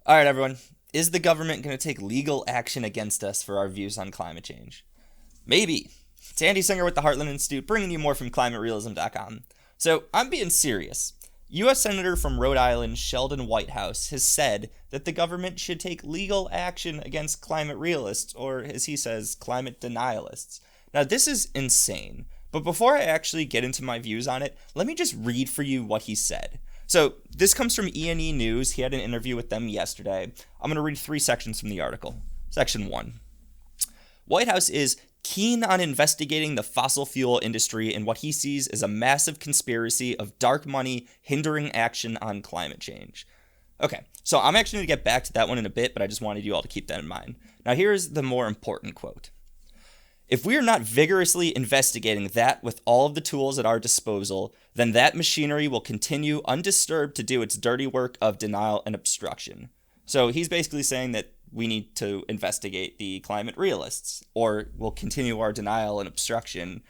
All right, everyone. Is the government going to take legal action against us for our views on climate change? Maybe. It's Andy Singer with the Heartland Institute, bringing you more from climaterealism.com. So, I'm being serious. U.S. Senator from Rhode Island, Sheldon Whitehouse, has said that the government should take legal action against climate realists, or as he says, climate denialists. Now, this is insane. But before I actually get into my views on it, let me just read for you what he said. So this comes from E&E News. He had an interview with them yesterday. I'm going to read 3 sections from the article. Section 1. Whitehouse is keen on investigating the fossil fuel industry in what he sees as a massive conspiracy of dark money hindering action on climate change. Okay, so I'm actually going to get back to that one in a bit, but I just wanted you all to keep that in mind. Now here's the more important quote. If we are not vigorously investigating that with all of the tools at our disposal, then that machinery will continue undisturbed to do its dirty work of denial and obstruction. So he's basically saying that we need to investigate the climate realists, or we'll continue our denial and obstruction,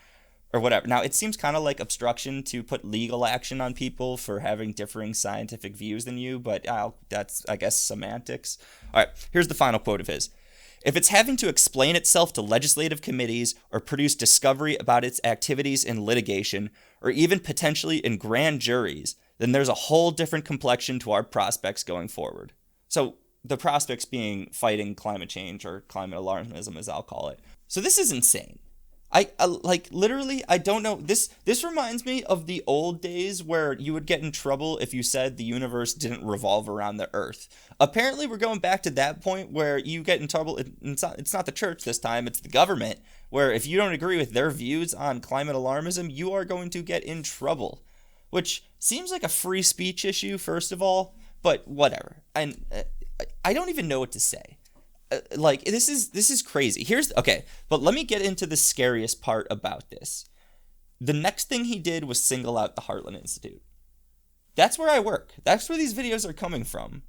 or whatever. Now, it seems kind of like obstruction to put legal action on people for having differing scientific views than you, but that's, I guess, semantics. All right, here's the final quote of his. If it's having to explain itself to legislative committees or produce discovery about its activities in litigation, or even potentially in grand juries, then there's a whole different complexion to our prospects going forward. So the prospects being fighting climate change, or climate alarmism as I'll call it. So this is insane. I literally, I don't know. This reminds me of the old days where you would get in trouble if you said the universe didn't revolve around the earth. Apparently, we're going back to that point where you get in trouble. It's not the church this time, it's the government, where if you don't agree with their views on climate alarmism, you are going to get in trouble. Which seems like a free speech issue, first of all, but whatever. And I don't even know what to say. This is crazy. Okay, but let me get into the scariest part about this. The next thing he did was single out the Heartland Institute. That's where I work. That's where these videos are coming from.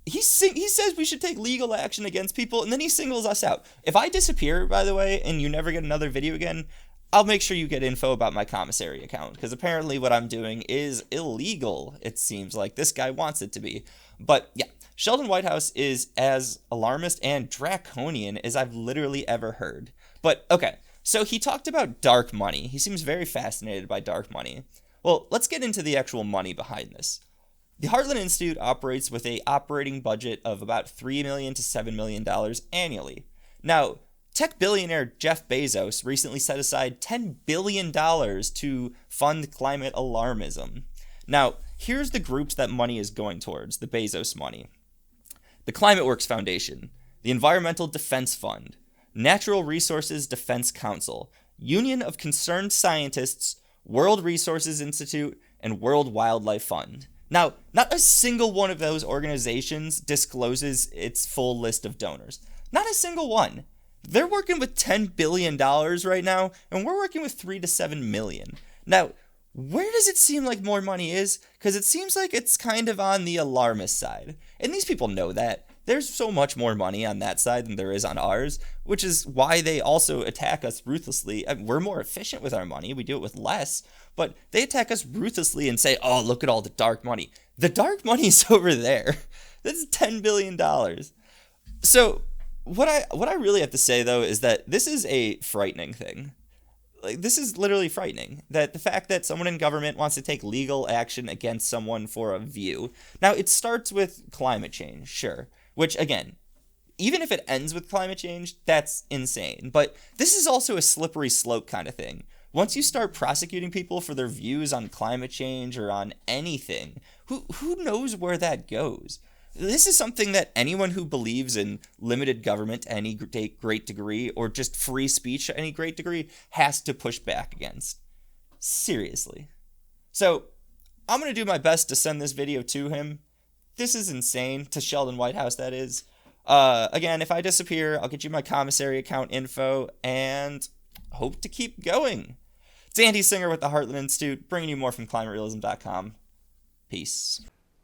He says we should take legal action against people, and then he singles us out. If I disappear, by the way, and you never get another video again, I'll make sure you get info about my commissary account, because apparently what I'm doing is illegal, it seems like. This guy wants it to be. But yeah, Sheldon Whitehouse is as alarmist and draconian as I've literally ever heard. But okay, so he talked about dark money. He seems very fascinated by dark money. Well, let's get into the actual money behind this. The Heartland Institute operates with an operating budget of about $3 million to $7 million annually. Now, tech billionaire Jeff Bezos recently set aside $10 billion to fund climate alarmism. Now, here's the groups that money is going towards, the Bezos money. The Climate Works Foundation, the Environmental Defense Fund, Natural Resources Defense Council, Union of Concerned Scientists, World Resources Institute, and World Wildlife Fund. Now, not a single one of those organizations discloses its full list of donors. Not a single one. They're working with $10 billion right now, and we're working with $3 to $7 million. Now, where does it seem like more money is? Because it seems like it's kind of on the alarmist side. And these people know that. There's so much more money on that side than there is on ours, which is why they also attack us ruthlessly. I mean, we're more efficient with our money. We do it with less. But they attack us ruthlessly and say, oh, look at all the dark money. The dark money's over there. That's $10 billion. So what I really have to say, though, is that this is a frightening thing. Like, this is literally frightening, that the fact that someone in government wants to take legal action against someone for a view. Now, it starts with climate change, sure, which, again, even if it ends with climate change, that's insane. But this is also a slippery slope kind of thing. Once you start prosecuting people for their views on climate change or on anything, who knows where that goes? This is something that anyone who believes in limited government to any great degree, or just free speech to any great degree, has to push back against. Seriously. So, I'm going to do my best to send this video to him. This is insane. To Sheldon Whitehouse, that is. Again, if I disappear, I'll get you my commissary account info, and hope to keep going. It's Andy Singer with the Heartland Institute, bringing you more from climaterealism.com. Peace.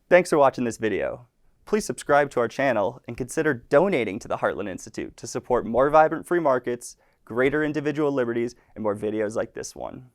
Thanks for watching this video. Please subscribe to our channel and consider donating to the Heartland Institute to support more vibrant free markets, greater individual liberties, and more videos like this one.